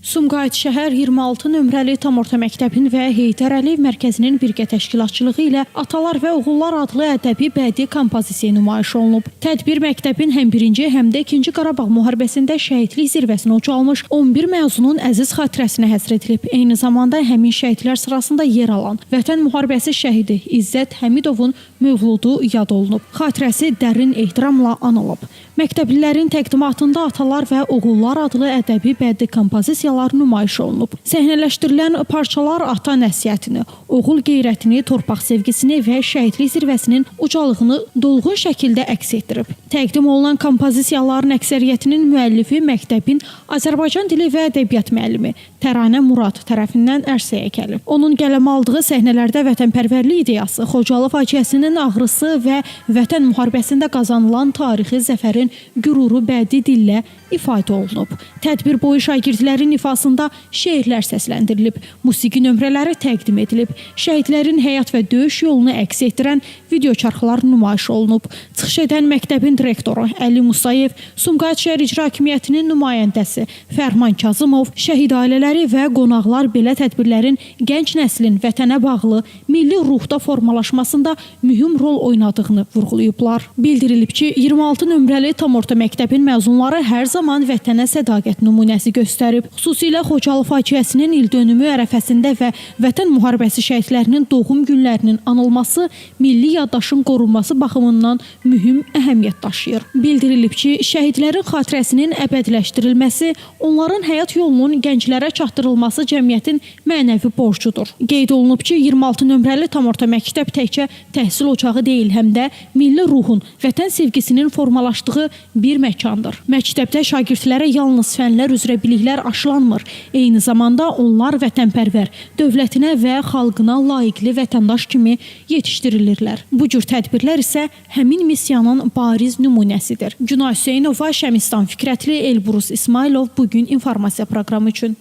Sumqayıt şəhər 26 nömrəli tam orta məktəbin və Heydər Əliyev mərkəzinin birgə təşkilatçılığı ilə Atalar və Oğullar adlı ədəbi bədii kompozisiya nümayiş olunub. Tədbir məktəbin həm 1-ci, həm də 2-ci Qarabağ müharibəsində şəhidlik zirvəsinə ucalmış 11 məzunun əziz xatirəsinə həsr edilib. Eyni zamanda həmin şəhidlər sırasında yer alan Vətən müharibəsi şəhidi İzzət Həmidovun mövludu yad olunub. Xatirəsi dərin ehtiramla anılıb. Məktəblilərin təqdimatında Atalar və Oğullar adlı ədəbi bədii kompozisiyalar nümayiş olunub. Səhnələşdirilən parçalar ata nəsihətini, oğul qeyrətini, torpaq sevgisini və şəhidlik zirvəsinin ucalığını dolğun şəkildə əks etdirib. Təqdim olunan kompozisiyaların əksəriyyətinin müəllifi məktəbin Azərbaycan dili və ədəbiyyat müəllimi Təranə Murad tərəfindən ərsəyə gəlib. Onun qələm aldığı səhnələrdə vətənpərvərlik ideyası, Xocalı faciəsinin ağrısı və Vətən müharibəsində qazanılan tarixi zəfərin qüruru bədii dillə ifadə olunub. Tədbir boyu şagirdlərin ifasında şeirlər səsləndirilib, musiqi nömrələri təqdim edilib, şəhidlərin həyat və döyüş yolunu əks etdirən video çarxlar nümayiş olunub. Çıxış edən məktəbin direktoru Əli Musayev, Sumqayıt şəhər icra hakimiyyətinin nümayəndəsi Fərman Kazımov, şəhid ailələri və qonaqlar belə tədbirlərin gənc nəslin vətənə bağlı milli ruhda formalaşmasında mühüm rol oynadığını vurğulayıblar. Bildirilib ki, 26 nömrəli tam orta məktəbin məzunları hər zaman vətənə sədaqət nümunəsi göstərib. Xüsusilə Xocalı faciəsinin ildönümü ərəfəsində və Vətən müharibəsi şəhidlərinin doğum günlərinin anılması milli yaddaşın qorunması baxımından mühüm əhəmiyyət daşıyır. Bildirilib ki, şəhidlərin xatirəsinin əbədiləşdirilməsi, onların həyat yolunun gənclərə çatdırılması cəmiyyətin mənəvi borcudur. Qeyd olunub ki, 26 nömrəli tam orta məktəb təkcə təhsil ocağı deyil, həm də milli ruhun, vətən sevgisinin formalaşdığı bir məkandır. Məktəbdə şagirdlərə yalnız fənlər üzrə biliklər aşılanmır. Eyni zamanda onlar vətənpərvər, dövlətinə və xalqına layiqli vətəndaş kimi yetişdirilirlər. Bu cür tədbirlər isə həmin missiyanın bariz nümunəsidir. Günay Hüseynova, Şəmistan Fikrətli, Elbrus İsmailov bugün informasiya proqramı üçün.